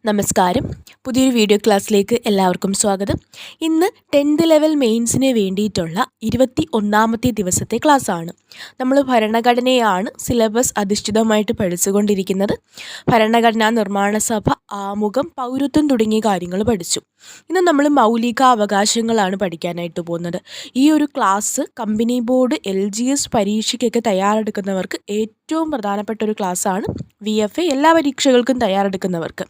നമസ്കാരം. പുതിയൊരു വീഡിയോ ക്ലാസ്സിലേക്ക് എല്ലാവർക്കും സ്വാഗതം. ഇന്ന് 10th ലെവൽ മെയിൻസിന് വേണ്ടിയിട്ടുള്ള 21ാമത്തെ ദിവസത്തെ ക്ലാസ്സാണ്. നമ്മൾ ഭരണഘടനയാണ് സിലബസ് അധിഷ്ഠിതമായിട്ട് പഠിച്ചുകൊണ്ടിരിക്കുന്നത്. ഭരണഘടനാ നിർമ്മാണ സഭ, ആമുഖം, പൗരത്വം തുടങ്ങിയ കാര്യങ്ങൾ പഠിച്ചു. ഇന്ന് നമ്മൾ മൗലിക അവകാശങ്ങളാണ് പഠിക്കാനായിട്ട് പോകുന്നത്. ഈ ഒരു ക്ലാസ് കമ്പനി ബോർഡ് LGS പരീക്ഷയ്ക്കൊക്കെ തയ്യാറെടുക്കുന്നവർക്ക് ഏറ്റവും പ്രധാനപ്പെട്ട ഒരു ക്ലാസ്സാണ്. VFA എല്ലാ പരീക്ഷകൾക്കും തയ്യാറെടുക്കുന്നവർക്ക്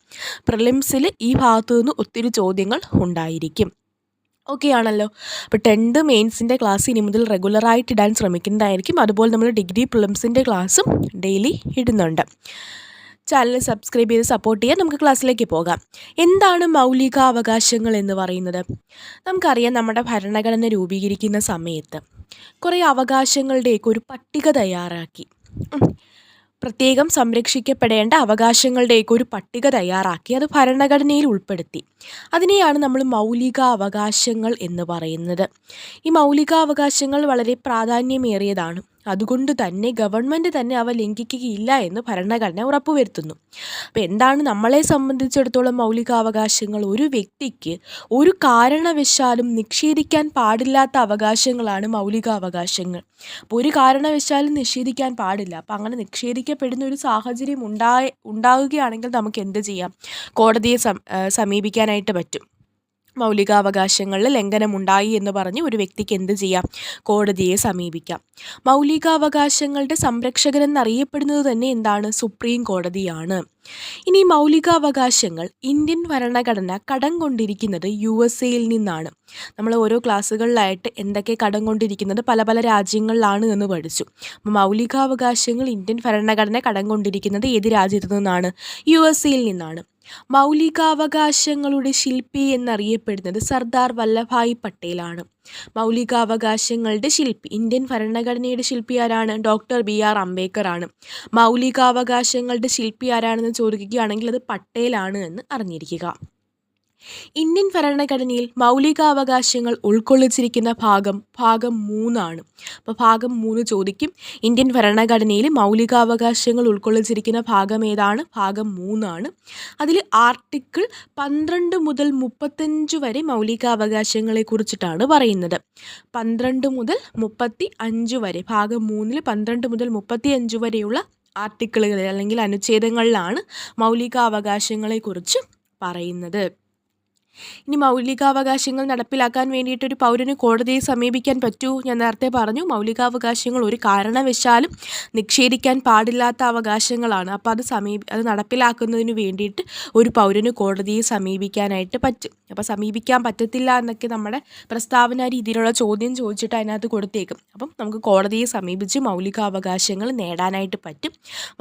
പ്രിലിംസിൽ ഈ ഭാഗത്തു നിന്ന് ഒത്തിരി ചോദ്യങ്ങൾ ഉണ്ടായിരിക്കും. ഓക്കെ ആണല്ലോ. അപ്പോൾ 10th മെയിൻസിൻ്റെ ക്ലാസ് ഇനി മുതൽ റെഗുലറായിട്ട് ഇടാൻ ശ്രമിക്കുന്നതായിരിക്കും. അതുപോലെ നമ്മൾ ഡിഗ്രി പ്രിലിംസിൻ്റെ ക്ലാസ്സും ഡെയിലി ഇടുന്നുണ്ട്. ചാനൽ സബ്സ്ക്രൈബ് ചെയ്ത് സപ്പോർട്ട് ചെയ്യാൻ. നമുക്ക് ക്ലാസ്സിലേക്ക് പോകാം. എന്താണ് മൗലികാവകാശങ്ങൾ എന്ന് പറയുന്നത്? നമുക്കറിയാം, നമ്മുടെ ഭരണഘടന രൂപീകരിക്കുന്ന സമയത്ത് കുറേ അവകാശങ്ങളുടെയൊക്കെ ഒരു പട്ടിക തയ്യാറാക്കി. പ്രത്യേകം സംരക്ഷിക്കപ്പെടേണ്ട അവകാശങ്ങളുടെയൊക്കെ ഒരു പട്ടിക തയ്യാറാക്കി അത് ഭരണഘടനയിൽ ഉൾപ്പെടുത്തി. അതിനെയാണ് നമ്മൾ മൗലിക അവകാശങ്ങൾ എന്ന് പറയുന്നത്. ഈ മൗലികാവകാശങ്ങൾ വളരെ പ്രാധാന്യമേറിയതാണ്. അതുകൊണ്ട് തന്നെ ഗവൺമെൻറ് തന്നെ അവ ലംഘിക്കുകയില്ല എന്ന് ഭരണഘടന ഉറപ്പുവരുത്തുന്നു. അപ്പോൾ എന്താണ് നമ്മളെ സംബന്ധിച്ചിടത്തോളം മൗലികാവകാശങ്ങൾ? ഒരു വ്യക്തിക്ക് ഒരു കാരണവശാലും നിഷേധിക്കാൻ പാടില്ലാത്ത അവകാശങ്ങളാണ് മൗലികാവകാശങ്ങൾ. അപ്പോൾ ഒരു കാരണവശാലും നിഷേധിക്കാൻ പാടില്ല. അപ്പോൾ അങ്ങനെ നിഷേധിക്കപ്പെടുന്ന ഒരു സാഹചര്യം ഉണ്ടാവുകയാണെങ്കിൽ നമുക്ക് എന്ത് ചെയ്യാം? കോടതിയെ സമീപിക്കാനായിട്ട് പറ്റും. മൗലികാവകാശങ്ങളിൽ ലംഘനമുണ്ടായി എന്ന് പറഞ്ഞ് ഒരു വ്യക്തിക്ക് എന്ത് ചെയ്യാം? കോടതിയെ സമീപിക്കാം. മൗലികാവകാശങ്ങളുടെ സംരക്ഷകരെന്നറിയപ്പെടുന്നത് തന്നെ എന്താണ്? സുപ്രീം കോടതിയാണ്. ഇനി മൗലികാവകാശങ്ങൾ ഇന്ത്യൻ ഭരണഘടന കടം കൊണ്ടിരിക്കുന്നത് USA-യിൽ നിന്നാണ്. നമ്മൾ ഓരോ ക്ലാസ്സുകളിലായിട്ട് എന്തൊക്കെ കടം കൊണ്ടിരിക്കുന്നത് പല പല രാജ്യങ്ങളിലാണ് എന്ന് പഠിച്ചു. അപ്പോൾ മൗലികാവകാശങ്ങൾ ഇന്ത്യൻ ഭരണഘടന കടം കൊണ്ടിരിക്കുന്നത് ഏത് രാജ്യത്തു നിന്നാണ്? USA-യിൽ നിന്നാണ്. മൗലികാവകാശങ്ങളുടെ ശില്പി എന്നറിയപ്പെടുന്നത് സർദാർ വല്ലഭായ് പട്ടേലാണ്. മൗലികാവകാശങ്ങളുടെ ശില്പി, ഇന്ത്യൻ ഭരണഘടനയുടെ ശില്പി ആരാണ്? ഡോക്ടർ BR അംബേദ്കർ ആണ്. മൗലികാവകാശങ്ങളുടെ ശില്പി ആരാണെന്ന് ചോദിക്കുകയാണെങ്കിൽ അത് പട്ടേലാണ് എന്ന് അറിഞ്ഞിരിക്കുക. ഇന്ത്യൻ ഭരണഘടനയിൽ മൗലികാവകാശങ്ങൾ ഉൾക്കൊള്ളിച്ചിരിക്കുന്ന ഭാഗം 3 ആണ്. അപ്പോൾ ഭാഗം 3 ചോദിക്കും. ഇന്ത്യൻ ഭരണഘടനയിൽ മൗലികാവകാശങ്ങൾ ഉൾക്കൊള്ളിച്ചിരിക്കുന്ന ഭാഗം ഏതാണ്? ഭാഗം 3 ആണ്. അതിൽ ആർട്ടിക്കിൾ 12 മുതൽ 35 വരെ മൗലികാവകാശങ്ങളെ കുറിച്ചിട്ടാണ് പറയുന്നത്. 12 മുതൽ 35 വരെ, ഭാഗം 3-ൽ 12 മുതൽ 35 വരെയുള്ള ആർട്ടിക്കിളുകളിൽ അല്ലെങ്കിൽ അനുച്ഛേദങ്ങളിലാണ് മൗലികാവകാശങ്ങളെക്കുറിച്ച് പറയുന്നത്. ഇനി മൗലികാവകാശങ്ങൾ നടപ്പിലാക്കാൻ വേണ്ടിയിട്ട് ഒരു പൗരന് കോടതിയെ സമീപിക്കാൻ പറ്റൂ? ഞാൻ നേരത്തെ പറഞ്ഞു, മൗലികാവകാശങ്ങൾ ഒരു കാരണവശാലും നിഷേധിക്കാൻ പാടില്ലാത്ത അവകാശങ്ങളാണ്. അപ്പോൾ അത് നടപ്പിലാക്കുന്നതിന് വേണ്ടിയിട്ട് ഒരു പൗരന് കോടതിയെ സമീപിക്കാനായിട്ട് പറ്റും. അപ്പോൾ സമീപിക്കാൻ പറ്റത്തില്ല എന്നൊക്കെ നമ്മുടെ പ്രസ്താവന രീതിയിലുള്ള ചോദ്യം ചോദിച്ചിട്ട് അതിനകത്ത് കൊടുത്തേക്കും. അപ്പം നമുക്ക് കോടതിയെ സമീപിച്ച് മൗലികാവകാശങ്ങൾ നേടാനായിട്ട് പറ്റും.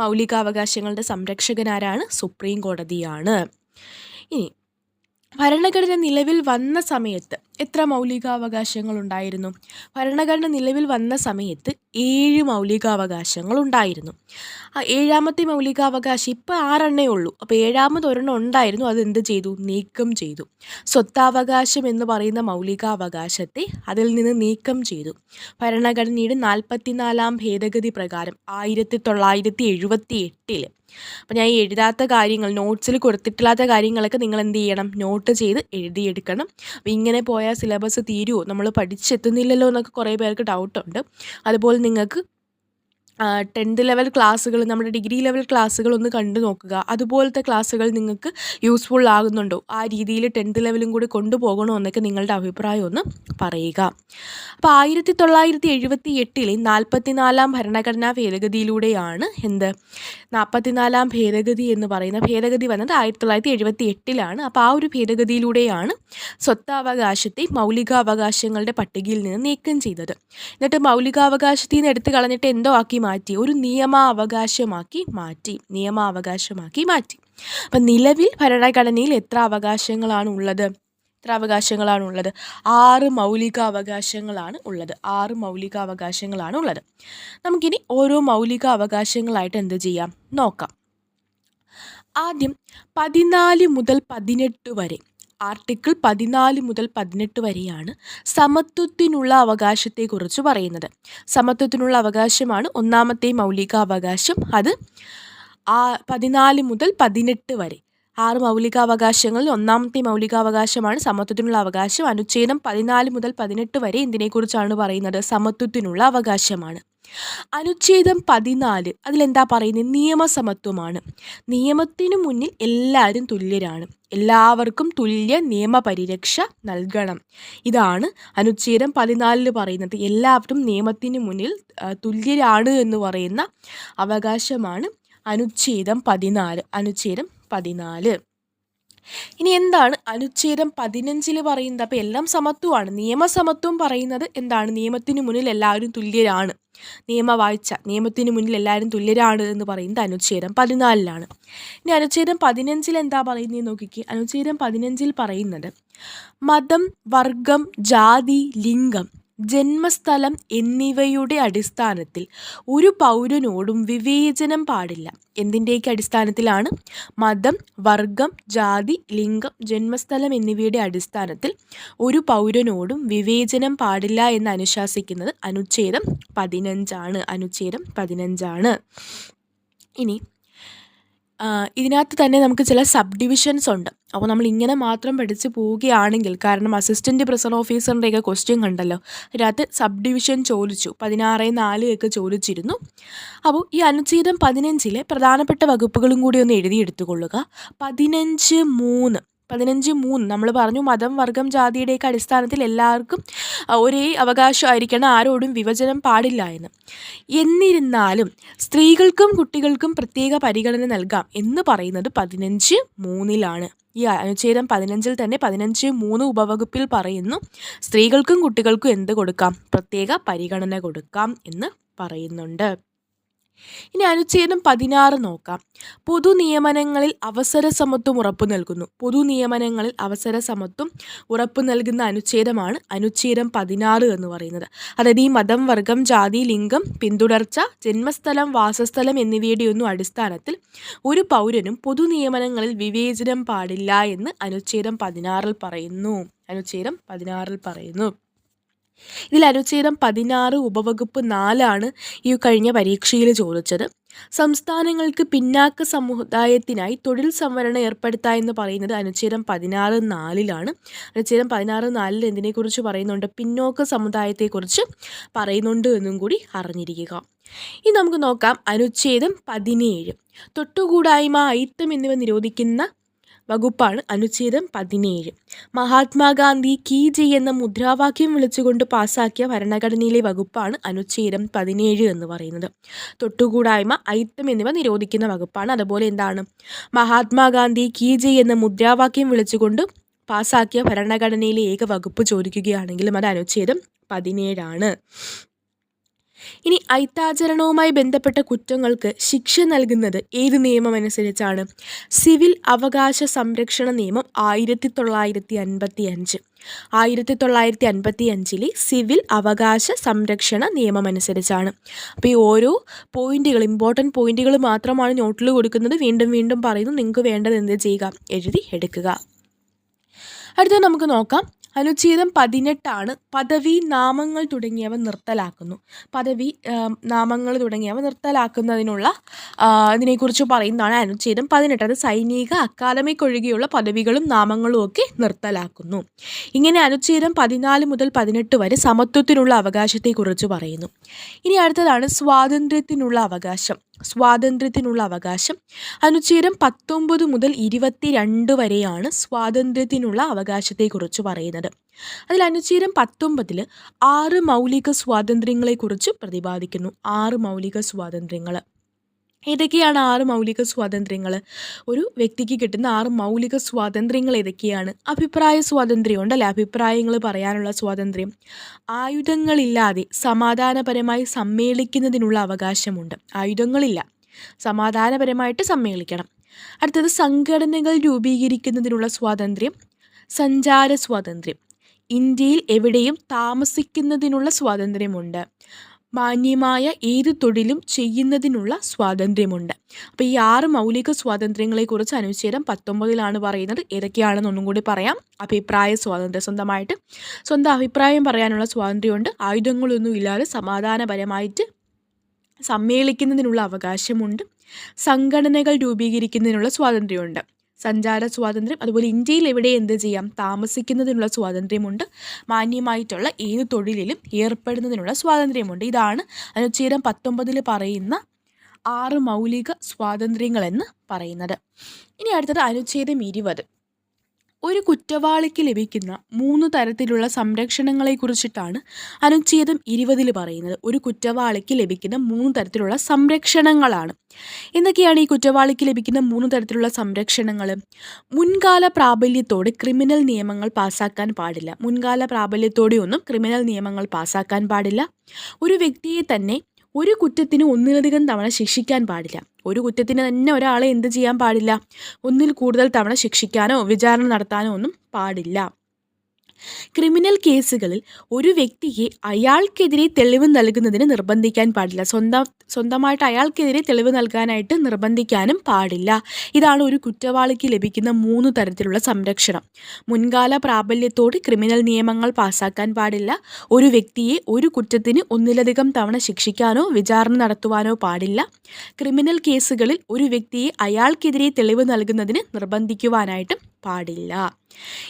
മൗലികാവകാശങ്ങളുടെ സംരക്ഷകനാരാണ്? സുപ്രീം കോടതിയാണ്. ഇനി ഭരണഘടന നിലവിൽ വന്ന സമയത്ത് എത്ര മൗലികാവകാശങ്ങൾ ഉണ്ടായിരുന്നു? ഭരണഘടന നിലവിൽ വന്ന സമയത്ത് 7 മൗലികാവകാശങ്ങൾ ഉണ്ടായിരുന്നു. ആ 7ാമത്തെ മൗലികാവകാശം ഇപ്പോൾ 6 ഉള്ളൂ. അപ്പോൾ 7ാമത് ഒരെണ്ണം ഉണ്ടായിരുന്നു, അത് എന്ത് ചെയ്തു? നീക്കം ചെയ്തു. സ്വത്താവകാശം എന്ന് പറയുന്ന മൗലികാവകാശത്തെ അതിൽ നിന്ന് നീക്കം ചെയ്തു. ഭരണഘടനയുടെ 44ാം ഭേദഗതി പ്രകാരം 1978 അപ്പോൾ ഞാൻ ഈ എഴുതാത്ത കാര്യങ്ങൾ, നോട്ട്സിൽ കൊടുത്തിട്ടില്ലാത്ത കാര്യങ്ങളൊക്കെ നിങ്ങൾ എന്ത് ചെയ്യണം? നോട്ട് ചെയ്ത് എഴുതിയെടുക്കണം. അപ്പോൾ ഇങ്ങനെ പോയാൽ സിലബസ് തീരുമോ? നമ്മൾ പഠിച്ചെത്തുന്നില്ലല്ലോ എന്നൊക്കെ കുറേ പേർക്ക് ഡൗട്ടുണ്ട്. അതുപോലെ നിങ്ങൾക്ക് 10th ലെവൽ ക്ലാസ്സുകൾ, നമ്മുടെ ഡിഗ്രി ലെവൽ ക്ലാസ്സുകൾ ഒന്ന് കണ്ടു നോക്കുക. അതുപോലത്തെ ക്ലാസ്സുകൾ നിങ്ങൾക്ക് യൂസ്ഫുൾ ആകുന്നുണ്ടോ? ആ രീതിയിൽ 10th ലെവലും കൂടി കൊണ്ടുപോകണോ എന്നൊക്കെ നിങ്ങളുടെ അഭിപ്രായം ഒന്ന് പറയുക. അപ്പോൾ 1978 44ാം ഭരണഘടനാ ഭേദഗതിയിലൂടെയാണ് 44ാം ഭേദഗതി എന്ന് പറയുന്ന ഭേദഗതി വന്നത് 1978 അപ്പോൾ ആ ഒരു ഭേദഗതിയിലൂടെയാണ് സ്വത്താവകാശത്തെ മൗലികാവകാശങ്ങളുടെ പട്ടികയിൽ നിന്ന് നീക്കം ചെയ്തത്. എന്നിട്ട് മൗലികാവകാശത്തിൽ നിന്ന് എടുത്തു കളഞ്ഞിട്ട് എന്തോ ആക്കി മാറ്റി? ഒരു നിയമാവകാശമാക്കി മാറ്റി. അപ്പം നിലവിൽ ഭരണഘടനയിൽ എത്ര അവകാശങ്ങളാണ് ഉള്ളത്? 6 മൗലികാവകാശങ്ങളാണ് ഉള്ളത്. നമുക്കിനി ഓരോ മൗലികാവകാശങ്ങളായിട്ട് എന്ത് ചെയ്യാം? നോക്കാം. ആദ്യം 14 മുതൽ 18 വരെ, ആർട്ടിക്കിൾ 14 മുതൽ 18 വരെയാണ് സമത്വത്തിനുള്ള അവകാശത്തെക്കുറിച്ച് പറയുന്നത്. സമത്വത്തിനുള്ള അവകാശമാണ് 1ാമത്തെ മൗലികാവകാശം. അത് 14 മുതൽ 18 വരെ. 6 മൗലികാവകാശങ്ങളിൽ ഒന്നാമത്തെ മൗലികാവകാശമാണ് സമത്വത്തിനുള്ള അവകാശം. അനുച്ഛേദം 14 മുതൽ 18 വരെ എന്തിനെക്കുറിച്ചാണ് പറയുന്നത്? സമത്വത്തിനുള്ള അവകാശമാണ്. അനുച്ഛേദം 14 അതിലെന്താ പറയുന്നത്? നിയമസമത്വമാണ്. നിയമത്തിനു മുന്നിൽ എല്ലാവരും തുല്യരാണ്. എല്ലാവർക്കും തുല്യ നിയമപരിരക്ഷ നൽകണം. ഇതാണ് അനുച്ഛേദം 14 പറയുന്നത്. എല്ലാവരും നിയമത്തിന് മുന്നിൽ തുല്യരാണ് എന്ന് പറയുന്ന അവകാശമാണ് അനുച്ഛേദം 14. അനുച്ഛേദം 14. ഇനി എന്താണ് അനുച്ഛേദം 15 പറയുന്നത്? അപ്പോൾ എല്ലാം സമത്വമാണ്. നിയമസമത്വം പറയുന്നത് എന്താണ്? നിയമത്തിന് മുന്നിൽ എല്ലാവരും തുല്യരാണ്. നിയമവാഴ്ച, നിയമത്തിന് മുന്നിൽ എല്ലാവരും തുല്യരാണ് എന്ന് പറയുന്നത് അനുച്ഛേദം 14. ഇനി അനുച്ഛേദം 15 എന്താ പറയുന്നത് നോക്കിക്കേ. അനുച്ഛേദം 15 പറയുന്നത് മതം, വർഗം, ജാതി, ലിംഗം, ജന്മസ്ഥലം എന്നിവയുടെ അടിസ്ഥാനത്തിൽ ഒരു പൗരനോടും വിവേചനം പാടില്ല. എന്തിൻ്റെയൊക്കെ അടിസ്ഥാനത്തിലാണ്? മതം, വർഗം, ജാതി, ലിംഗം, ജന്മസ്ഥലം എന്നിവയുടെ അടിസ്ഥാനത്തിൽ ഒരു പൗരനോടും വിവേചനം പാടില്ല എന്ന് അനുശാസിക്കുന്നത് അനുച്ഛേദം 15 അനുച്ഛേദം 15. ഇനി ഇതിനകത്ത് തന്നെ നമുക്ക് ചില സബ് ഡിവിഷൻസ് ഉണ്ട്. അപ്പോൾ നമ്മൾ ഇങ്ങനെ മാത്രം പഠിച്ച് പോവുകയാണെങ്കിൽ, കാരണം അസിസ്റ്റൻറ്റ് പ്രൊഫസർ ഓഫീസറിൻ്റെയൊക്കെ ക്വസ്റ്റ്യൻ കണ്ടല്ലോ, അതിനകത്ത് സബ് ഡിവിഷൻ ചോദിച്ചു 16(4) ഒക്കെ ചോദിച്ചിരുന്നു. അപ്പോൾ ഈ അനുച്ഛേദം 15 പ്രധാനപ്പെട്ട വകുപ്പുകളും കൂടി ഒന്ന് എഴുതിയെടുത്തുകൊള്ളുക. 15(3) നമ്മൾ പറഞ്ഞു മതം, വർഗം, ജാതിയുടെയൊക്കെ അടിസ്ഥാനത്തിൽ എല്ലാവർക്കും ഒരേ അവകാശമായിരിക്കണം, ആരോടും വിഭജനം പാടില്ല എന്ന്. എന്നിരുന്നാലും സ്ത്രീകൾക്കും കുട്ടികൾക്കും പ്രത്യേക പരിഗണന നൽകാം എന്ന് പറയുന്നത് 15(3) ഈ അനുച്ഛേദം 15 തന്നെ 15(3) ഉപവകുപ്പിൽ പറയുന്നു സ്ത്രീകൾക്കും കുട്ടികൾക്കും എന്ത് കൊടുക്കാം? പ്രത്യേക പരിഗണന കൊടുക്കാം എന്ന് പറയുന്നുണ്ട്. ഇനി അനുച്ഛേദം 16 നോക്കാം. പൊതുനിയമനങ്ങളിൽ അവസര സമത്വം ഉറപ്പു നൽകുന്നു. പൊതുനിയമനങ്ങളിൽ അവസര സമത്വം ഉറപ്പു നൽകുന്ന അനുച്ഛേദമാണ് അനുച്ഛേദം 16 എന്ന് പറയുന്നത്. അതായത് ഈ മതം, വർഗം, ജാതി, ലിംഗം, പിന്തുടർച്ച, ജന്മസ്ഥലം, വാസസ്ഥലം എന്നിവയുടെ ഒന്നും അടിസ്ഥാനത്തിൽ ഒരു പൗരനും പൊതുനിയമനങ്ങളിൽ വിവേചനം പാടില്ല എന്ന് അനുച്ഛേദം 16 പറയുന്നു. അനുച്ഛേദം 16 പറയുന്നു. ഇതിൽ അനുച്ഛേദം 16 ഉപവകുപ്പ് 4 ഈ കഴിഞ്ഞ പരീക്ഷയിൽ ചോദിച്ചത്. സംസ്ഥാനങ്ങൾക്ക് പിന്നാക്ക സമുദായത്തിനായി തൊഴിൽ സംവരണം ഏർപ്പെടുത്തുക എന്ന് പറയുന്നത് അനുച്ഛേദം 16(4) അനുച്ഛേദം 16(4) എന്തിനെക്കുറിച്ച് പറയുന്നുണ്ട്? പിന്നോക്ക സമുദായത്തെക്കുറിച്ച് പറയുന്നുണ്ട് എന്നും കൂടി അറിഞ്ഞിരിക്കുക. ഇനി നമുക്ക് നോക്കാം അനുച്ഛേദം 17. തൊട്ടുകൂടായ്മ, അയിത്തം എന്നിവ നിരോധിക്കുന്ന വകുപ്പാണ് അനുച്ഛേദം 17. മഹാത്മാഗാന്ധി കീ ജയ് എന്ന മുദ്രാവാക്യം വിളിച്ചുകൊണ്ട് പാസാക്കിയ ഭരണഘടനയിലെ വകുപ്പാണ് അനുച്ഛേദം 17 എന്ന് പറയുന്നത്. തൊട്ടുകൂടായ്മ, അയിത്തം എന്നിവ നിരോധിക്കുന്ന വകുപ്പാണ്. അതുപോലെ എന്താണ്? മഹാത്മാഗാന്ധി കീ ജയ് എന്ന മുദ്രാവാക്യം വിളിച്ചുകൊണ്ട് പാസാക്കിയ ഭരണഘടനയിലെ ഏക വകുപ്പ് ചോദിക്കുകയാണെങ്കിലും അത് അനുച്ഛേദം 17. ഇനി അയിത്താചരണവുമായി ബന്ധപ്പെട്ട കുറ്റങ്ങൾക്ക് ശിക്ഷ നൽകുന്നത് ഏത് നിയമം അനുസരിച്ചാണ്? സിവിൽ അവകാശ സംരക്ഷണ നിയമം 1955. 1955 സിവിൽ അവകാശ സംരക്ഷണ നിയമം അനുസരിച്ചാണ്. അപ്പോൾ ഈ ഓരോ പോയിന്റുകൾ, ഇമ്പോർട്ടൻറ്റ് പോയിന്റുകൾ മാത്രമാണ് നോട്ടിൽ കൊടുക്കുന്നത്. വീണ്ടും വീണ്ടും പറയുന്നു, നിങ്ങൾക്ക് വേണ്ടത് എന്ത് ചെയ്യുക? എഴുതി എടുക്കുക. അടുത്തത് നമുക്ക് നോക്കാം. അനുച്ഛേദം 18 പദവി, നാമങ്ങൾ തുടങ്ങിയവ നിർത്തലാക്കുന്നു. പദവി, നാമങ്ങൾ തുടങ്ങിയവ നിർത്തലാക്കുന്നതിനുള്ള ഇതിനെക്കുറിച്ച് പറയുന്നതാണ് അനുച്ഛേദം 18. അത് സൈനിക, അക്കാദമിക് ഒഴികെയുള്ള പദവികളും നാമങ്ങളും ഒക്കെ നിർത്തലാക്കുന്നു. ഇങ്ങനെ അനുച്ഛേദം 14 മുതൽ 18 വരെ സമത്വത്തിനുള്ള അവകാശത്തെക്കുറിച്ച് പറയുന്നു. ഇനി അടുത്തതാണ് സ്വാതന്ത്ര്യത്തിനുള്ള അവകാശം. സ്വാതന്ത്ര്യത്തിനുള്ള അവകാശം അനുച്ഛേദം 19 മുതൽ 22 വരെയാണ് സ്വാതന്ത്ര്യത്തിനുള്ള അവകാശത്തെക്കുറിച്ച് പറയുന്നത്. അതിൽ അനുച്ഛേദം 19 6 മൗലിക സ്വാതന്ത്ര്യങ്ങളെക്കുറിച്ച് പ്രതിപാദിക്കുന്നു. 6 മൗലിക സ്വാതന്ത്ര്യങ്ങൾ. ഏതൊക്കെയാണ് 6 മൗലിക സ്വാതന്ത്ര്യങ്ങൾ? ഒരു വ്യക്തിക്ക് കിട്ടുന്ന 6 മൗലിക സ്വാതന്ത്ര്യങ്ങൾ ഏതൊക്കെയാണ്? അഭിപ്രായ സ്വാതന്ത്ര്യം ഉണ്ടല്ലേ, അഭിപ്രായങ്ങൾ പറയാനുള്ള സ്വാതന്ത്ര്യം. ആയുധങ്ങളില്ലാതെ സമാധാനപരമായി സമ്മേളിക്കുന്നതിനുള്ള അവകാശമുണ്ട്. ആയുധങ്ങളില്ല, സമാധാനപരമായിട്ട് സമ്മേളിക്കണം. അടുത്തത് സംഘടനകൾ രൂപീകരിക്കുന്നതിനുള്ള സ്വാതന്ത്ര്യം. സഞ്ചാര സ്വാതന്ത്ര്യം. ഇന്ത്യയിൽ എവിടെയും താമസിക്കുന്നതിനുള്ള സ്വാതന്ത്ര്യമുണ്ട്. മാന്യമായ ഏത് തൊഴിലും ചെയ്യുന്നതിനുള്ള സ്വാതന്ത്ര്യമുണ്ട്. അപ്പോൾ ഈ 6 മൗലിക സ്വാതന്ത്ര്യങ്ങളെക്കുറിച്ച് അനുച്ഛേദം 19 പറയുന്നത്. ഏതൊക്കെയാണെന്ന് ഒന്നും കൂടി പറയാം. അഭിപ്രായ സ്വാതന്ത്ര്യം, സ്വന്തം അഭിപ്രായം പറയാനുള്ള സ്വാതന്ത്ര്യമുണ്ട്. ആയുധങ്ങളൊന്നും ഇല്ലാതെ സമാധാനപരമായിട്ട് സമ്മേളിക്കുന്നതിനുള്ള അവകാശമുണ്ട്. സംഘടനകൾ രൂപീകരിക്കുന്നതിനുള്ള സ്വാതന്ത്ര്യമുണ്ട്. സഞ്ചാര സ്വാതന്ത്ര്യം, അതുപോലെ ഇന്ത്യയിൽ എവിടെ എന്ത് ചെയ്യാം, താമസിക്കുന്നതിനുള്ള സ്വാതന്ത്ര്യമുണ്ട്, മാന്യമായിട്ടുള്ള ഏത് തൊഴിലിലും ഏർപ്പെടുന്നതിനുള്ള സ്വാതന്ത്ര്യമുണ്ട്. ഇതാണ് അനുച്ഛേദം 19 പറയുന്ന 6 മൗലിക സ്വാതന്ത്ര്യങ്ങളെന്ന് പറയുന്നത്. ഇനി അടുത്തത് അനുച്ഛേദം 20. ഒരു കുറ്റവാളിക്ക് ലഭിക്കുന്ന 3 തരത്തിലുള്ള സംരക്ഷണങ്ങളെക്കുറിച്ചിട്ടാണ് അനുച്ഛേദം 20 പറയുന്നത്. ഒരു കുറ്റവാളിക്ക് ലഭിക്കുന്ന 3 തരത്തിലുള്ള സംരക്ഷണങ്ങളാണ്. എന്തൊക്കെയാണ് ഈ കുറ്റവാളിക്ക് ലഭിക്കുന്ന 3 തരത്തിലുള്ള സംരക്ഷണങ്ങൾ? മുൻകാല പ്രാബല്യത്തോടെ ക്രിമിനൽ നിയമങ്ങൾ പാസ്സാക്കാൻ പാടില്ല. മുൻകാല പ്രാബല്യത്തോടെയൊന്നും ക്രിമിനൽ നിയമങ്ങൾ പാസ്സാക്കാൻ പാടില്ല. ഒരു വ്യക്തിയെ തന്നെ ഒരു കുറ്റത്തിന് ഒന്നിലധികം തവണ ശിക്ഷിക്കാൻ പാടില്ല. ഒരു കുറ്റത്തിന് തന്നെ ഒരാളെ എന്ത് ചെയ്യാൻ പാടില്ല, ഒന്നിൽ കൂടുതൽ തവണ ശിക്ഷിക്കാനോ വിചാരണ നടത്താനോ ഒന്നും പാടില്ല. ക്രിമിനൽ കേസുകളിൽ ഒരു വ്യക്തിയെ അയാൾക്കെതിരെ തെളിവ് നൽകുന്നതിന് നിർബന്ധിക്കാൻ പാടില്ല. സ്വന്തമായിട്ട് അയാൾക്കെതിരെ തെളിവ് നൽകാനായിട്ട് നിർബന്ധിക്കാനും പാടില്ല. ഇതാണ് ഒരു കുറ്റവാളിക്ക് ലഭിക്കുന്ന 3 തരത്തിലുള്ള സംരക്ഷണം. മുൻകാല പ്രാബല്യത്തോടെ ക്രിമിനൽ നിയമങ്ങൾ പാസ്സാക്കാൻ പാടില്ല. ഒരു വ്യക്തിയെ ഒരു കുറ്റത്തിന് ഒന്നിലധികം തവണ ശിക്ഷിക്കാനോ വിചാരണ നടത്തുവാനോ പാടില്ല. ക്രിമിനൽ കേസുകളിൽ ഒരു വ്യക്തിയെ അയാൾക്കെതിരെ തെളിവ് നൽകുന്നതിന് നിർബന്ധിക്കുവാനായിട്ടും പാടില്ല.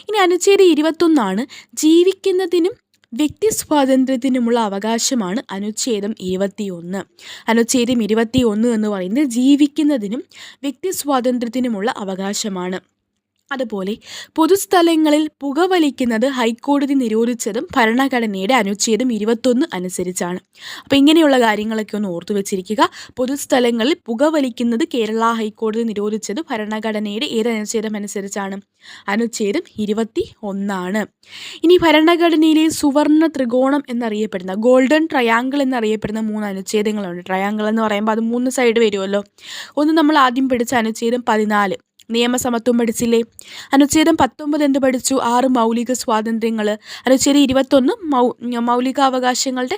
ഇനി അനുച്ഛേദം 21 ജീവിക്കുന്നതിനും വ്യക്തി സ്വാതന്ത്ര്യത്തിനുമുള്ള അവകാശമാണ് അനുച്ഛേദം 21. അനുച്ഛേദം 21 എന്ന് പറയുന്നത് ജീവിക്കുന്നതിനും വ്യക്തി സ്വാതന്ത്ര്യത്തിനുമുള്ള അവകാശമാണ്. അതുപോലെ പൊതുസ്ഥലങ്ങളിൽ പുകവലിക്കുന്നത് ഹൈക്കോടതി നിരോധിച്ചതും ഭരണഘടനയുടെ അനുച്ഛേദം 21 അനുസരിച്ചാണ്. അപ്പോൾ ഇങ്ങനെയുള്ള കാര്യങ്ങളൊക്കെ ഒന്ന് ഓർത്തു വെച്ചിരിക്കുക. പൊതുസ്ഥലങ്ങളിൽ പുകവലിക്കുന്നത് കേരള ഹൈക്കോടതി നിരോധിച്ചത് ഭരണഘടനയുടെ ഏത് അനുച്ഛേദം അനുസരിച്ചാണ്? അനുച്ഛേദം 21. ഇനി ഭരണഘടനയിലെ സുവർണ ത്രികോണം എന്നറിയപ്പെടുന്ന ഗോൾഡൻ ട്രയാങ്കിൾ എന്നറിയപ്പെടുന്ന 3 അനുച്ഛേദങ്ങളുണ്ട്. ട്രയാങ്കിൾ എന്ന് പറയുമ്പോൾ അത് 3 സൈഡ് വരുമല്ലോ. ഒന്ന് നമ്മൾ ആദ്യം പഠിച്ച അനുച്ഛേദം 14 നിയമസമത്വം പഠിച്ചില്ലേ? അനുച്ഛേദം 19 എന്ത് പഠിച്ചു? 6 മൗലിക സ്വാതന്ത്ര്യങ്ങൾ. അനുച്ഛേദം 21 മൗലികാവകാശങ്ങളുടെ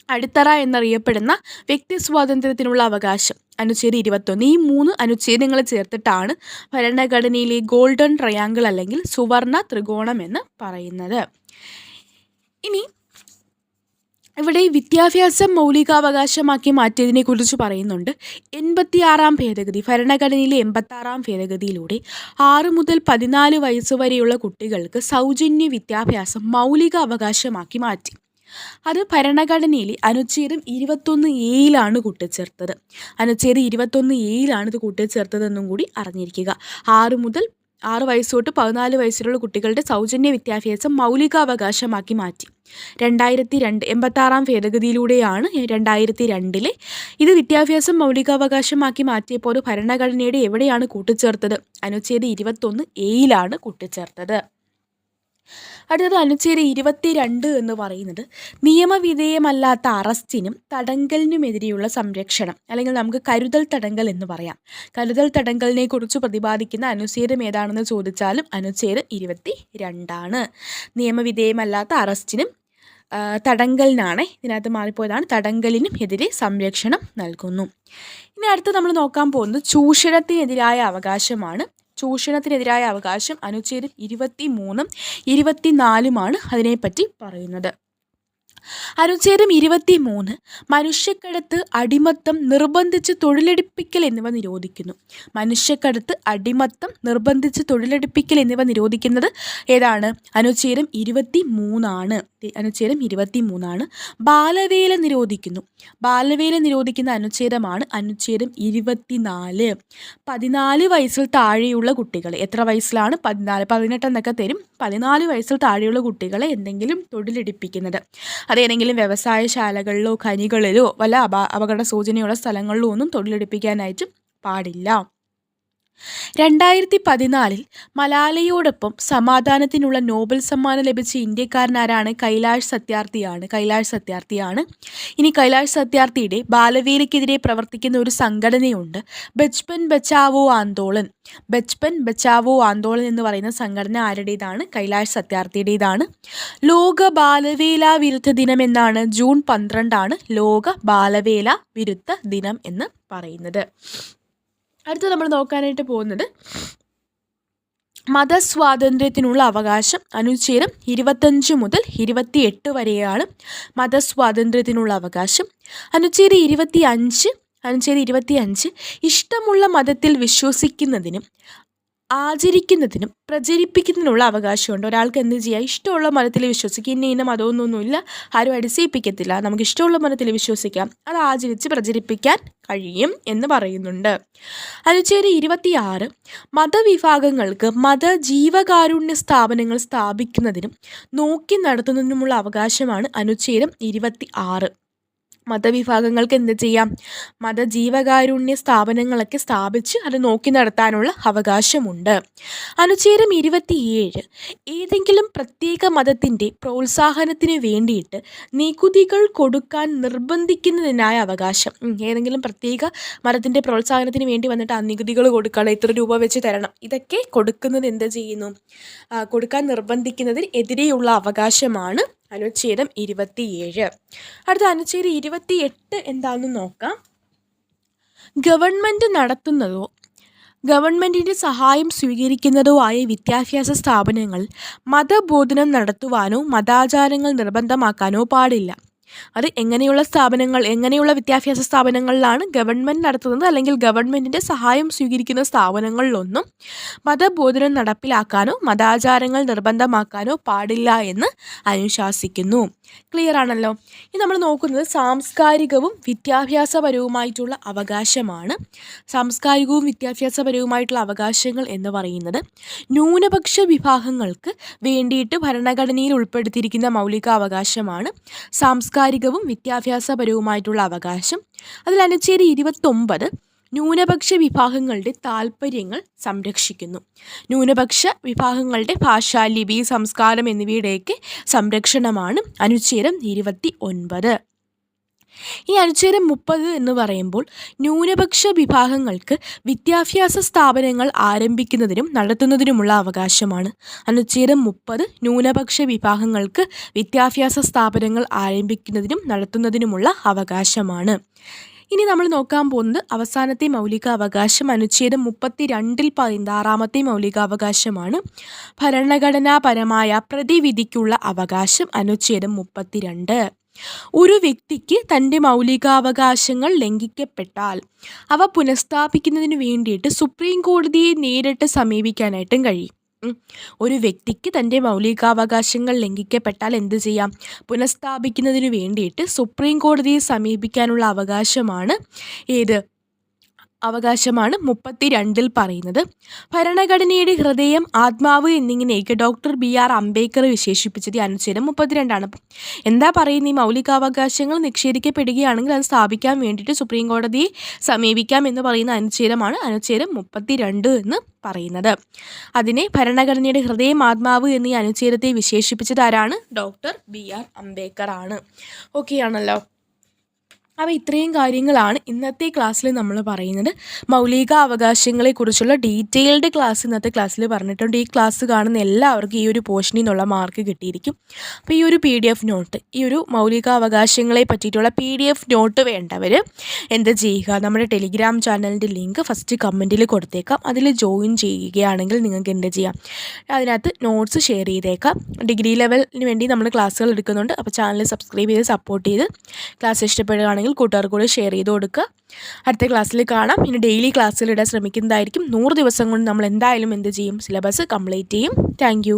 അടിത്തറ എന്നറിയപ്പെടുന്ന വ്യക്തി സ്വാതന്ത്ര്യത്തിനുള്ള അവകാശം. അനുച്ഛേദം 21. ഈ 3 അനുച്ഛേദങ്ങൾ ചേർത്തിട്ടാണ് ഭരണഘടനയിലെ ഗോൾഡൻ ട്രയാങ്കിൾ അല്ലെങ്കിൽ സുവർണ ത്രികോണം എന്ന് പറയുന്നത്. ഇനി ഇവിടെ വിദ്യാഭ്യാസം മൗലികാവകാശമാക്കി മാറ്റിയതിനെക്കുറിച്ച് പറയുന്നുണ്ട്. 86-ാം ഭേദഗതി, ഭരണഘടനയിലെ 86-ാം ഭേദഗതിയിലൂടെ 6 മുതൽ 14 വയസ്സ് വരെയുള്ള കുട്ടികൾക്ക് സൗജന്യ വിദ്യാഭ്യാസം മൗലിക അവകാശമാക്കി മാറ്റി. അത് ഭരണഘടനയിലെ അനുച്ഛേദം 21A കൂട്ടിച്ചേർത്തത്. അനുച്ഛേദം 21A ഇത് കൂട്ടിച്ചേർത്തതെന്നും കൂടി അറിഞ്ഞിരിക്കുക. 6 വയസ്സ് തൊട്ട് 14 വയസ്സിലുള്ള കുട്ടികളുടെ സൗജന്യ വിദ്യാഭ്യാസം മൗലികാവകാശമാക്കി മാറ്റി. 2002 86-ാം ഭേദഗതിയിലൂടെയാണ് 2002 ഇത് വിദ്യാഭ്യാസം മൗലികാവകാശമാക്കി മാറ്റിയപ്പോൾ ഭരണഘടനയുടെ എവിടെയാണ് കൂട്ടിച്ചേർത്തത്? അനുച്ഛേദം 21A കൂട്ടിച്ചേർത്തത്. അടുത്തത് അനുച്ഛേദം 22 എന്ന് പറയുന്നത് നിയമവിധേയമല്ലാത്ത അറസ്റ്റിനും തടങ്കലിനുമെതിരെയുള്ള സംരക്ഷണം, അല്ലെങ്കിൽ നമുക്ക് കരുതൽ തടങ്കൽ എന്ന് പറയാം. കരുതൽ തടങ്കലിനെ കുറിച്ച് പ്രതിപാദിക്കുന്ന അനുച്ഛേദം ഏതാണെന്ന് ചോദിച്ചാലും അനുച്ഛേദം 22. നിയമവിധേയമല്ലാത്ത അറസ്റ്റിനും തടങ്കലിനാണ്, ഇതിനകത്ത് മാറിപ്പോയതാണ്, തടങ്കലിനും എതിരെ സംരക്ഷണം നൽകുന്നു. ഇനി അടുത്ത് നമ്മൾ നോക്കാൻ പോകുന്നത് ചൂഷണത്തിനെതിരായ അവകാശമാണ്. ചൂഷണത്തിനെതിരായ അവകാശം അനുച്ഛേദം 23 24 അതിനെപ്പറ്റി പറയുന്നത്. അനുച്ഛേദം 23 മനുഷ്യക്കടത്ത്, അടിമത്തം, നിർബന്ധിച്ച് തൊഴിലെടുപ്പിക്കൽ എന്നിവ നിരോധിക്കുന്നു. മനുഷ്യക്കടത്ത്, അടിമത്തം, നിർബന്ധിച്ച് തൊഴിലെടുപ്പിക്കൽ എന്നിവ നിരോധിക്കുന്നത് ഏതാണ്? അനുച്ഛേദം 23. അനുച്ഛേദം 23. ബാലവേല നിരോധിക്കുന്നു. ബാലവേല നിരോധിക്കുന്ന അനുച്ഛേദമാണ് അനുച്ഛേദം 24. 14 വയസ്സിൽ താഴെയുള്ള കുട്ടികളെ, എത്ര വയസ്സിലാണ്? 14, 18 എന്നൊക്കെ തരും. 14 വയസ്സിൽ താഴെയുള്ള കുട്ടികളെ എന്തെങ്കിലും തൊഴിലെടുപ്പിക്കുന്നത്, അതേതെങ്കിലും വ്യവസായശാലകളിലോ ഖനികളിലോ വല്ല അപകട സൂചനയുള്ള സ്ഥലങ്ങളിലോ ഒന്നും തൊഴിലെടുപ്പിക്കാനായിട്ട് പാടില്ല. 2014 മലാലയോടൊപ്പം സമാധാനത്തിനുള്ള നോബൽ സമ്മാനം ലഭിച്ച ഇന്ത്യക്കാരനാരാണ്? കൈലാഷ് സത്യാർത്ഥിയാണ്. ഇനി കൈലാഷ് സത്യാർത്ഥിയുടെ ബാലവേലയ്ക്കെതിരെ പ്രവർത്തിക്കുന്ന ഒരു സംഘടനയുണ്ട്, ബച്പൻ ബച്ചാവോ ആന്തോളൻ. ബച്പൻ ബച്ചാവോ ആന്തോളൻ എന്ന് പറയുന്ന സംഘടന ആരുടേതാണ്? കൈലാഷ് സത്യാർത്ഥിയുടേതാണ്. ലോക ബാലവേല വിരുദ്ധ ദിനം എന്നാണ്? ജൂൺ 12 ലോക ബാലവേല വിരുദ്ധ ദിനം എന്ന് പറയുന്നത്. അടുത്ത നമ്മൾ നോക്കാനായിട്ട് പോകുന്നത് മതസ്വാതന്ത്ര്യത്തിനുള്ള അവകാശം. അനുച്ഛേദം 25 മുതൽ 28 വരെയാണ് മതസ്വാതന്ത്ര്യത്തിനുള്ള അവകാശം. അനുച്ഛേദം 25 ഇഷ്ടമുള്ള മതത്തിൽ വിശ്വസിക്കുന്നതിനും ആചരിക്കുന്നതിനും പ്രചരിപ്പിക്കുന്നതിനുള്ള അവകാശമുണ്ട്. ഒരാൾക്ക് എന്ത് ചെയ്യാം, ഇഷ്ടമുള്ള മതത്തിൽ വിശ്വസിക്കുക. ഇന്ന മതമൊന്നുമില്ല, ആരും അടിച്ചേൽപ്പിക്കത്തില്ല, നമുക്ക് ഇഷ്ടമുള്ള മതത്തിൽ വിശ്വസിക്കാം, അത് ആചരിച്ച് പ്രചരിപ്പിക്കാൻ കഴിയും എന്ന് പറയുന്നുണ്ട്. അനുച്ഛേദം 26 മതവിഭാഗങ്ങൾക്ക് മതജീവകാരുണ്യ സ്ഥാപനങ്ങൾ സ്ഥാപിക്കുന്നതിനും നോക്കി നടത്തുന്നതിനുമുള്ള അവകാശമാണ് അനുച്ഛേദം 26. മതവിഭാഗങ്ങൾക്ക് എന്ത് ചെയ്യാം, മതജീവകാരുണ്യ സ്ഥാപനങ്ങളൊക്കെ സ്ഥാപിച്ച് അത് നോക്കി നടത്താനുള്ള അവകാശമുണ്ട്. അനുച്ഛേദം 27 ഏതെങ്കിലും പ്രത്യേക മതത്തിൻ്റെ പ്രോത്സാഹനത്തിന് വേണ്ടിയിട്ട് നികുതികൾ കൊടുക്കാൻ നിർബന്ധിക്കുന്നതിനായ അവകാശം. ഏതെങ്കിലും പ്രത്യേക മതത്തിൻ്റെ പ്രോത്സാഹനത്തിന് വേണ്ടി വന്നിട്ട് ആ നികുതികൾ കൊടുക്കണം, ഇത്ര രൂപ വെച്ച് തരണം, ഇതൊക്കെ കൊടുക്കുന്നത് എന്ത് ചെയ്യുന്നു, കൊടുക്കാൻ നിർബന്ധിക്കുന്നതിന് എതിരെയുള്ള അവകാശമാണ് അനുച്ഛേദം 27. അടുത്ത അനുച്ഛേദം 28 എന്താണെന്ന് നോക്കാം. ഗവൺമെൻറ് നടത്തുന്നതോ ഗവൺമെൻറ്റിൻ്റെ സഹായം സ്വീകരിക്കുന്നതോ ആയ വിദ്യാഭ്യാസ സ്ഥാപനങ്ങൾ മതബോധനം നടത്തുവാനോ മതാചാരങ്ങൾ നിർബന്ധമാക്കാനോ പാടില്ല. അത് എങ്ങനെയുള്ള വിദ്യാഭ്യാസ സ്ഥാപനങ്ങളിലാണ് ഗവൺമെൻറ് നടത്തുന്നത് അല്ലെങ്കിൽ ഗവൺമെൻറ്റിൻ്റെ സഹായം സ്വീകരിക്കുന്ന സ്ഥാപനങ്ങളിലൊന്നും മതബോധനം നടപ്പിലാക്കാനോ മതാചാരങ്ങൾ നിർബന്ധമാക്കാനോ പാടില്ല എന്ന് അനുശാസിക്കുന്നു. ക്ലിയർ ആണല്ലോ. ഇനി നമ്മൾ നോക്കുന്നത് സാംസ്കാരികവും വിദ്യാഭ്യാസപരവുമായിട്ടുള്ള അവകാശമാണ്. സാംസ്കാരികവും വിദ്യാഭ്യാസപരവുമായിട്ടുള്ള അവകാശങ്ങൾ എന്ന് പറയുന്നത് ന്യൂനപക്ഷ വിഭാഗങ്ങൾക്ക് വേണ്ടിയിട്ട് ഭരണഘടനയിൽ ഉൾപ്പെടുത്തിയിരിക്കുന്ന മൗലികാവകാശമാണ് സാംസ്കാരികവും വിദ്യാഭ്യാസപരവുമായിട്ടുള്ള അവകാശം. അതിൽ അനുച്ഛേദം 29 ന്യൂനപക്ഷ വിഭാഗങ്ങളുടെ താൽപ്പര്യങ്ങൾ സംരക്ഷിക്കുന്നു. ന്യൂനപക്ഷ വിഭാഗങ്ങളുടെ ഭാഷ, ലിപി, സംസ്കാരം എന്നിവയുടെയൊക്കെ സംരക്ഷണമാണ് അനുച്ഛേദം 29. ഈ അനുച്ഛേദം 30 എന്ന് പറയുമ്പോൾ ന്യൂനപക്ഷ വിഭാഗങ്ങൾക്ക് വിദ്യാഭ്യാസ സ്ഥാപനങ്ങൾ ആരംഭിക്കുന്നതിനും നടത്തുന്നതിനുമുള്ള അവകാശമാണ്. അനുച്ഛേദം 30 ന്യൂനപക്ഷ വിഭാഗങ്ങൾക്ക് വിദ്യാഭ്യാസ സ്ഥാപനങ്ങൾ ആരംഭിക്കുന്നതിനും നടത്തുന്നതിനുമുള്ള അവകാശമാണ്. ഇനി നമ്മൾ നോക്കാൻ പോകുന്നത് അവസാനത്തെ മൗലികാവകാശം അനുച്ഛേദം 32 16ാമത്തെ മൗലികാവകാശമാണ്. ഭരണഘടനാപരമായ പ്രതിവിധിക്കുള്ള അവകാശം അനുച്ഛേദം 32. ഒരു വ്യക്തിക്ക് തൻ്റെ മൗലികാവകാശങ്ങൾ ലംഘിക്കപ്പെട്ടാൽ അവ പുനഃസ്ഥാപിക്കുന്നതിന് വേണ്ടിയിട്ട് സുപ്രീം കോടതിയെ നേരിട്ട് സമീപിക്കാനായിട്ടും കഴിയും. ഒരു വ്യക്തിക്ക് തൻ്റെ മൗലികാവകാശങ്ങൾ ലംഘിക്കപ്പെട്ടാൽ എന്ത് ചെയ്യാം, പുനഃസ്ഥാപിക്കുന്നതിന് വേണ്ടിയിട്ട് സുപ്രീം കോടതിയെ സമീപിക്കാനുള്ള അവകാശമാണ് അവകാശമാണ് 32 പറയുന്നത്. ഭരണഘടനയുടെ ഹൃദയം, ആത്മാവ് എന്നിങ്ങനെയൊക്കെ ഡോക്ടർ BR അംബേദ്കർ വിശേഷിപ്പിച്ചത് അനുച്ഛേദം 32. എന്താ പറയുന്നത്, ഈ മൗലികാവകാശങ്ങൾ നിഷേധിക്കപ്പെടുകയാണെങ്കിൽ അത് സ്ഥാപിക്കാൻ വേണ്ടിയിട്ട് സുപ്രീം കോടതിയെ സമീപിക്കാം എന്ന് പറയുന്ന അനുച്ഛേദമാണ് അനുച്ഛേദം 32 എന്ന് പറയുന്നത്. അതിനെ ഭരണഘടനയുടെ ഹൃദയം, ആത്മാവ് എന്നീ അനുച്ഛേദത്തെ വിശേഷിപ്പിച്ചത് ആരാണ്, ഡോക്ടർ BR അംബേദ്കർ ആണ്. ഓക്കെ ആണല്ലോ. അപ്പോൾ ഇത്രയും കാര്യങ്ങളാണ് ഇന്നത്തെ ക്ലാസ്സിൽ നമ്മൾ പറയുന്നത്. മൗലിക അവകാശങ്ങളെക്കുറിച്ചുള്ള ഡീറ്റെയിൽഡ് ക്ലാസ് ഇന്നത്തെ ക്ലാസ്സിൽ പറഞ്ഞിട്ടുണ്ട്. ഈ ക്ലാസ് കാണുന്ന എല്ലാവർക്കും ഈ ഒരു പോർഷനിൽ നിന്നുള്ള മാർക്ക് കിട്ടിയിരിക്കും. അപ്പോൾ ഈ ഒരു PDF നോട്ട്, ഈ ഒരു മൗലിക അവകാശങ്ങളെ പറ്റിയിട്ടുള്ള PDF നോട്ട് വേണ്ടവർ എന്ത് ചെയ്യുക, നമ്മുടെ ടെലിഗ്രാം ചാനലിൻ്റെ ലിങ്ക് ഫസ്റ്റ് കമൻറ്റിൽ കൊടുത്തേക്കാം. അതിൽ ജോയിൻ ചെയ്യുകയാണെങ്കിൽ നിങ്ങൾക്ക് എന്ത് ചെയ്യാം, അതിനകത്ത് നോട്ട്സ് ഷെയർ ചെയ്തേക്കാം. ഡിഗ്രി ലെവലിന് വേണ്ടി നമ്മൾ ക്ലാസ്സുകൾ എടുക്കുന്നുണ്ട്. അപ്പോൾ ചാനൽ സബ്സ്ക്രൈബ് ചെയ്ത് സപ്പോർട്ട് ചെയ്ത് ക്ലാസ് ഇഷ്ടപ്പെടുകയാണെങ്കിൽ കൂട്ടുകാർക്ക് കൂടെ ഷെയർ ചെയ്ത് കൊടുക്കുക. അടുത്ത ക്ലാസ്സിൽ കാണാം. ഇനി ഡെയിലി ക്ലാസ്സിൽ ഇടാൻ ശ്രമിക്കുന്നതായിരിക്കും. 100 ദിവസം കൊണ്ട് നമ്മൾ എന്തായാലും എന്ത് ചെയ്യും, സിലബസ് കംപ്ലീറ്റ് ചെയ്യും. താങ്ക്